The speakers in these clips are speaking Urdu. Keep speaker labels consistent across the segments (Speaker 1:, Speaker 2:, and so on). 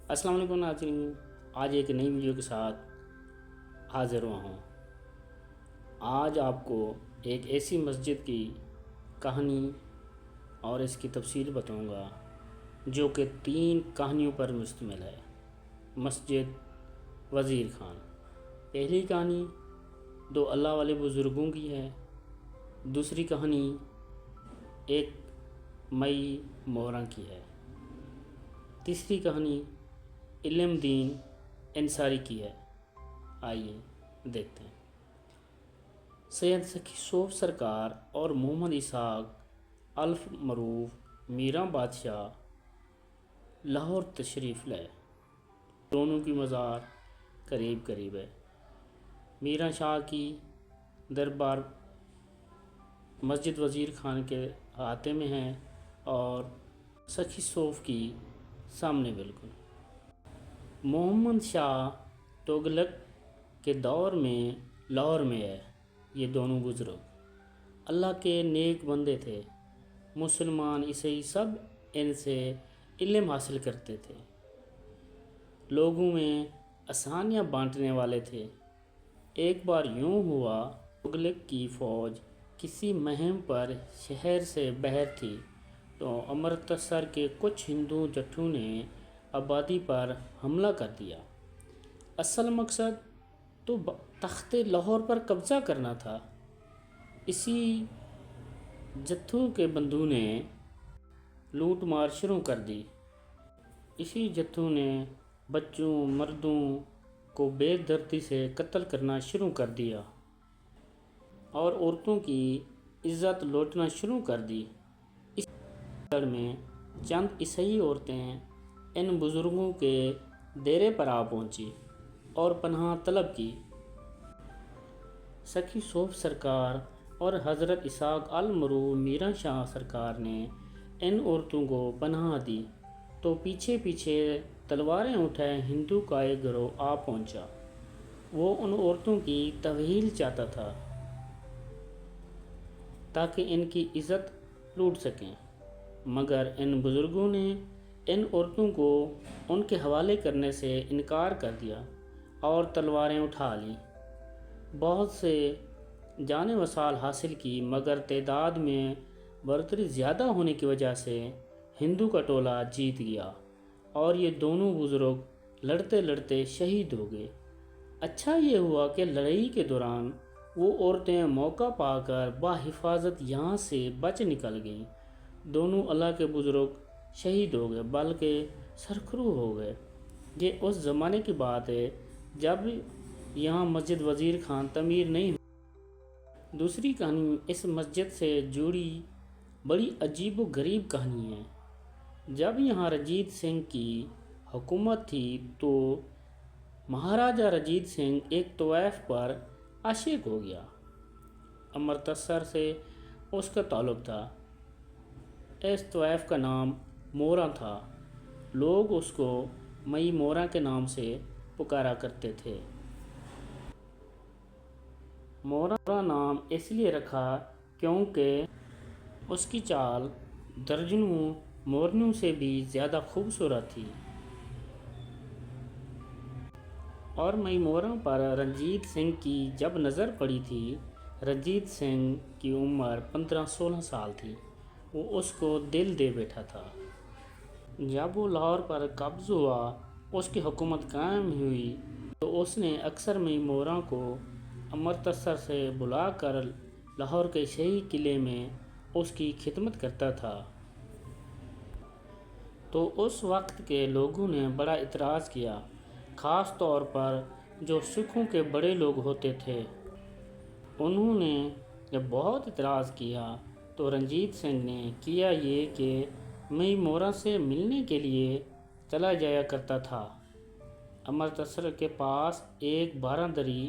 Speaker 1: السلام علیکم ناظرین، آج ایک نئی ویڈیو کے ساتھ حاضر ہوا ہوں۔ آج آپ کو ایک ایسی مسجد کی کہانی اور اس کی تفصیل بتاؤں گا جو کہ 3 کہانیوں پر مشتمل ہے۔ مسجد وزیر خان۔ پہلی کہانی 2 اللہ والے بزرگوں کی ہے۔ دوسری کہانی ایک مئی مورا کی ہے۔ تیسری کہانی علم دین انصاری کی ہے۔ آئیے دیکھتے ہیں۔ سید سخی صوف سرکار اور محمد اسحاق الف معروف میراں بادشاہ لاہور تشریف لائے۔ دونوں کی مزار قریب قریب ہے۔ میراں شاہ کی دربار مسجد وزیر خان کے احاطے میں ہے اور سخی صوف کی سامنے بالکل۔ محمد شاہ تغلق کے دور میں لاہور میں ہے۔ یہ دونوں بزرگ اللہ کے نیک بندے تھے۔ مسلمان عیسائی سب ان سے علم حاصل کرتے تھے۔ لوگوں میں آسانیاں بانٹنے والے تھے۔ ایک بار یوں ہوا، تغلق کی فوج کسی مہم پر شہر سے باہر تھی تو امرتسر کے کچھ ہندو جٹوں نے آبادی پر حملہ کر دیا۔ اصل مقصد تو تخت لاہور پر قبضہ کرنا تھا۔ اسی جتھوں کے بندوں نے لوٹ مار شروع کر دی۔ اسی جتھوں نے بچوں مردوں کو بے دردی سے قتل کرنا شروع کر دیا اور عورتوں کی عزت لوٹنا شروع کر دی۔ اس جڑ میں چند عیسائی عورتیں ان بزرگوں کے ڈیرے پر آ پہنچی اور پناہ طلب کی۔ سخی صوف سرکار اور حضرت اسحاق المعروف میراں شاہ سرکار نے ان عورتوں کو پناہ دی تو پیچھے پیچھے تلواریں اٹھائے ہندو کا ایک گروہ آ پہنچا۔ وہ ان عورتوں کی توہین چاہتا تھا تاکہ ان کی عزت لوٹ سکیں، مگر ان بزرگوں نے ان عورتوں کو ان کے حوالے کرنے سے انکار کر دیا اور تلواریں اٹھا لیں۔ بہت سے جان و مال حاصل کی، مگر تعداد میں برتری زیادہ ہونے کی وجہ سے ہندو کا ٹولہ جیت گیا اور یہ دونوں بزرگ لڑتے لڑتے شہید ہو گئے۔ اچھا یہ ہوا کہ لڑائی کے دوران وہ عورتیں موقع پا کر بحفاظت یہاں سے بچ نکل گئیں۔ دونوں اللہ کے بزرگ شہید ہو گئے بلکہ سرخرو ہو گئے۔ یہ اس زمانے کی بات ہے جب یہاں مسجد وزیر خان تعمیر نہیں ہوئی۔ دوسری کہانی اس مسجد سے جڑی بڑی عجیب و غریب کہانی ہے۔ جب یہاں رنجیت سنگھ کی حکومت تھی تو مہاراجہ رنجیت سنگھ ایک طوائف پر عاشق ہو گیا۔ امرتسر سے اس کا تعلق تھا۔ اس طوائف کا نام مورا تھا۔ لوگ اس کو مئی مورا کے نام سے پکارا کرتے تھے۔ مورا نام اس لیے رکھا کیونکہ اس کی چال درجنوں مورنوں سے بھی زیادہ خوبصورت تھی۔ اور مئی مورا پر رنجیت سنگھ کی جب نظر پڑی تھی، رنجیت سنگھ کی عمر 15-16 سال تھی، وہ اس کو دل دے بیٹھا تھا۔ جب وہ لاہور پر قابض ہوا، اس کی حکومت قائم ہوئی تو اس نے اکثر مئی مورا کو امرتسر سے بلا کر لاہور کے شاہی قلعے میں اس کی خدمت کرتا تھا۔ تو اس وقت کے لوگوں نے بڑا اعتراض کیا، خاص طور پر جو سکھوں کے بڑے لوگ ہوتے تھے۔ انہوں نے جب بہت اعتراض کیا تو رنجیت سنگھ نے کیا یہ کہ مئی مورا سے ملنے کے لیے چلا جایا کرتا تھا۔ امرتسر کے پاس ایک باراندری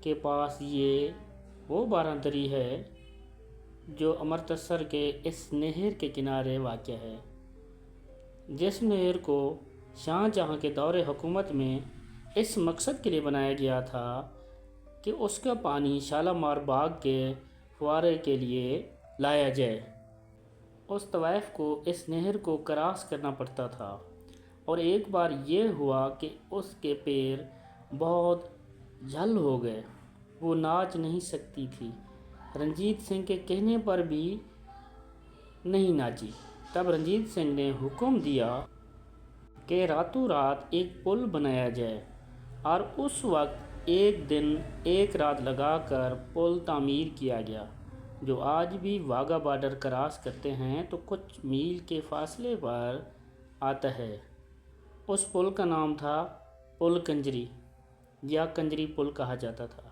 Speaker 1: کے پاس یہ وہ باراندری ہے جو امرتسر کے اس نہر کے کنارے واقع ہے، جس نہر کو شاہ جہاں کے دور حکومت میں اس مقصد کے لیے بنایا گیا تھا کہ اس کا پانی شالامار باغ کے فوارے کے لیے لایا جائے۔ اس طوائف کو اس نہر کو کراس کرنا پڑتا تھا اور ایک بار یہ ہوا کہ اس کے پیر بہت جھل ہو گئے، وہ ناچ نہیں سکتی تھی۔ رنجیت سنگھ کے کہنے پر بھی نہیں ناچی۔ تب رنجیت سنگھ نے حکم دیا کہ راتوں رات ایک پل بنایا جائے، اور اس وقت ایک دن ایک رات لگا کر پل تعمیر کیا گیا، جو آج بھی واہگہ بارڈر کراس کرتے ہیں تو کچھ میل کے فاصلے پر آتا ہے۔ اس پل کا نام تھا پل کنجری یا کنجری پل کہا جاتا تھا۔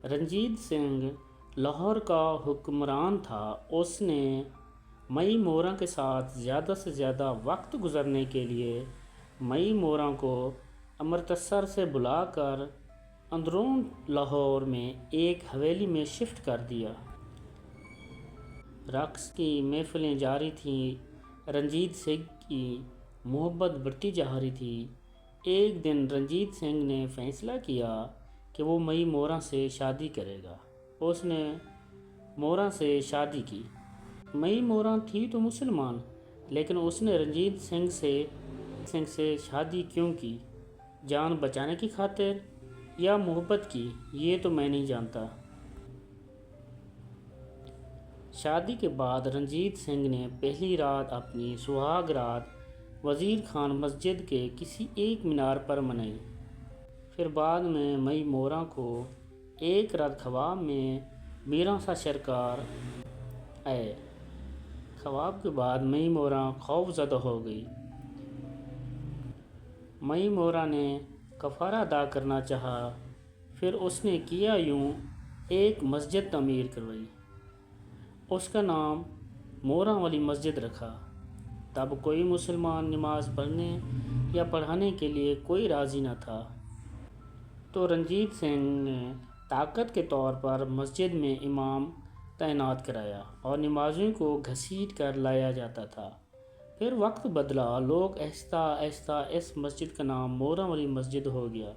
Speaker 1: رنجیت سنگھ لاہور کا حکمران تھا۔ اس نے مئی مورا کے ساتھ زیادہ سے زیادہ وقت گزارنے کے لیے مئی مورا کو امرتسر سے بلا کر اندرون لاہور میں ایک حویلی میں شفٹ کر دیا۔ رقص کی محفلیں جاری تھیں، رنجیت سنگھ کی محبت بڑھتی جا رہی تھی۔ ایک دن رنجیت سنگھ نے فیصلہ کیا کہ وہ مئی مورا سے شادی کرے گا۔ اس نے مورا سے شادی کی۔ مئی مورا تھی تو مسلمان، لیکن اس نے رنجیت سنگھ سے شادی کیوں کی؟ جان بچانے کی خاطر یا محبت کی، یہ تو میں نہیں جانتا۔ شادی کے بعد رنجیت سنگھ نے پہلی رات اپنی سہاگ رات وزیر خان مسجد کے کسی ایک مینار پر منائی۔ پھر بعد میں مئی مورا کو ایک رات خواب میں میراں سا سرکار آئے۔ خواب کے بعد مئی مورا خوف زدہ ہو گئی۔ مئی مورا نے کفارہ ادا کرنا چاہا، پھر اس نے کیا یوں ایک مسجد تعمیر کروائی۔ اس کا نام مورا والی مسجد رکھا۔ تب کوئی مسلمان نماز پڑھنے یا پڑھانے کے لیے کوئی راضی نہ تھا، تو رنجیت سنگھ نے طاقت کے طور پر مسجد میں امام تعینات کرایا اور نمازیوں کو گھسیٹ کر لایا جاتا تھا۔ پھر وقت بدلا، لوگ آہستہ آہستہ اس مسجد کا نام مورا والی مسجد ہو گیا۔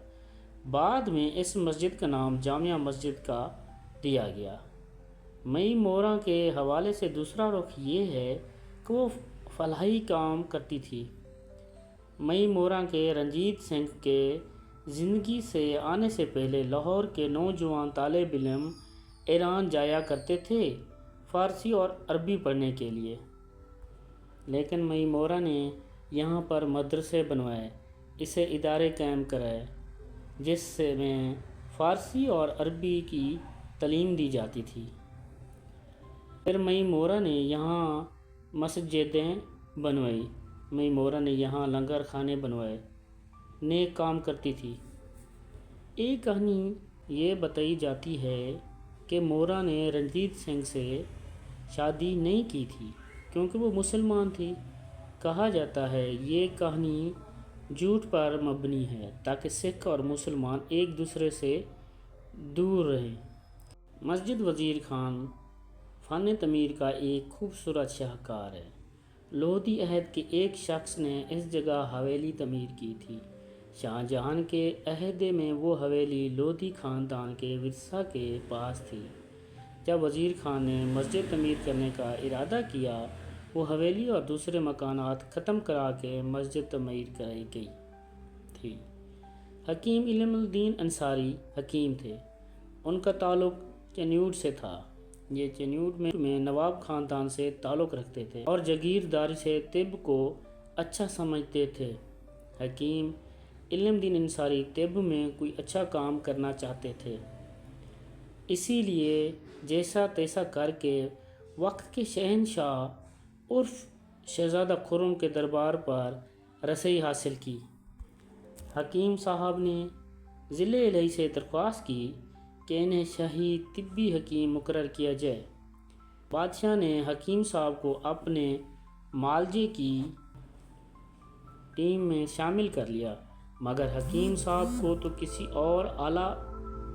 Speaker 1: بعد میں اس مسجد کا نام جامع مسجد کا دیا گیا۔ مئی مورا کے حوالے سے دوسرا رخ یہ ہے کہ وہ فلاحی کام کرتی تھی۔ مئی مورا کے رنجیت سنگھ کے زندگی سے آنے سے پہلے لاہور کے نوجوان طالب علم ایران جایا کرتے تھے فارسی اور عربی پڑھنے کے لیے، لیکن مئی مورا نے یہاں پر مدرسے بنوائے، اسے ادارے قائم کرائے جس میں فارسی اور عربی کی تعلیم دی جاتی تھی۔ پھر مئی مورا نے یہاں مسجدیں بنوائی، مئی مورا نے یہاں لنگر خانے بنوائے، نیک کام کرتی تھی۔ ایک کہانی یہ بتائی جاتی ہے کہ مورا نے رنجیت سنگھ سے شادی نہیں کی تھی کیونکہ وہ مسلمان تھی۔ کہا جاتا ہے یہ کہانی جھوٹ پر مبنی ہے تاکہ سکھ اور مسلمان ایک دوسرے سے دور رہیں۔ مسجد وزیر خان فن تعمیر کا ایک خوبصورت شاہکار ہے۔ لودھی عہد کے ایک شخص نے اس جگہ حویلی تعمیر کی تھی۔ شاہ جہاں کے عہد میں وہ حویلی لودھی خاندان کے ورثاء کے پاس تھی۔ جب وزیر خان نے مسجد تعمیر کرنے کا ارادہ کیا، وہ حویلی اور دوسرے مکانات ختم کرا کے مسجد تعمیر کرائی گئی تھی۔ حکیم علم الدین انصاری حکیم تھے۔ ان کا تعلق چنیوڑ سے تھا۔ یہ چنیوڑ میں نواب خاندان سے تعلق رکھتے تھے اور جاگیرداری سے طب کو اچھا سمجھتے تھے۔ حکیم علم الدین انصاری طب میں کوئی اچھا کام کرنا چاہتے تھے، اسی لیے جیسا تیسا کر کے وقت کے شہنشاہ عرف شہزادہ خرم کے دربار پر رسائی حاصل کی۔ حکیم صاحب نے ضلع الہی سے درخواست کی کہ انہیں شاہی طبی حکیم مقرر کیا جائے۔ بادشاہ نے حکیم صاحب کو اپنے معالجے کی ٹیم میں شامل کر لیا، مگر حکیم صاحب کو تو کسی اور اعلیٰ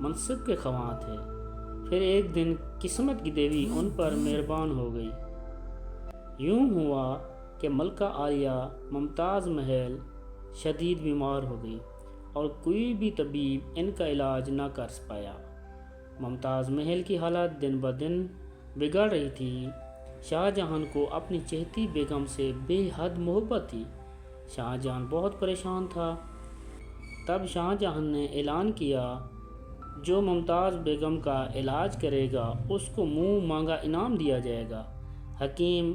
Speaker 1: منصب کے خواہاں تھے۔ پھر ایک دن قسمت کی دیوی ان پر مہربان ہو گئی۔ یوں ہوا کہ ملکہ عالیہ ممتاز محل شدید بیمار ہو گئی اور کوئی بھی طبیب ان کا علاج نہ کر پایا۔ ممتاز محل کی حالت دن بدن بگڑ رہی تھی۔ شاہ جہاں کو اپنی چہیتی بیگم سے بے حد محبت تھی۔ شاہ جہاں بہت پریشان تھا۔ تب شاہ جہاں نے اعلان کیا جو ممتاز بیگم کا علاج کرے گا اس کو منہ مانگا انعام دیا جائے گا۔ حکیم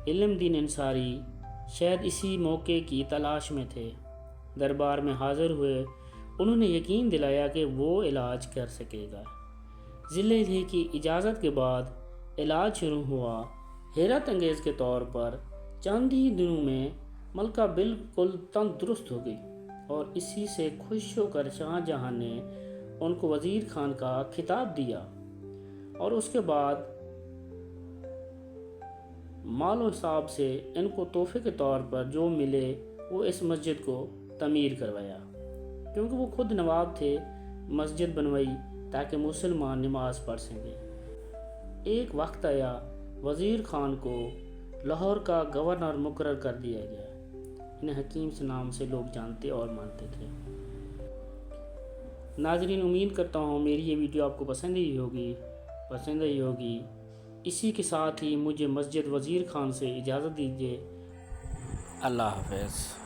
Speaker 1: علم دین انصاری شاید اسی موقع کی تلاش میں تھے، دربار میں حاضر ہوئے۔ انہوں نے یقین دلایا کہ وہ علاج کر سکے گا۔ ذی الہ کی اجازت کے بعد علاج شروع ہوا۔ حیرت انگیز کے طور پر چند ہی دنوں میں ملکہ بالکل تندرست ہو گئی، اور اسی سے خوش ہو کر شاہ جہاں نے ان کو وزیر خان کا خطاب دیا، اور اس کے بعد مال و حساب سے ان کو تحفے کے طور پر جو ملے وہ اس مسجد کو تعمیر کروایا، کیونکہ وہ خود نواب تھے۔ مسجد بنوائی تاکہ مسلمان نماز پڑھ سکیں۔ ایک وقت آیا وزیر خان کو لاہور کا گورنر مقرر کر دیا گیا۔ انہیں حکیم سے نام سے لوگ جانتے اور مانتے تھے۔ ناظرین، امید کرتا ہوں میری یہ ویڈیو آپ کو پسند ہی ہوگی۔ اسی کے ساتھ ہی مجھے مسجد وزیر خان سے اجازت دیجیے۔ اللہ حافظ۔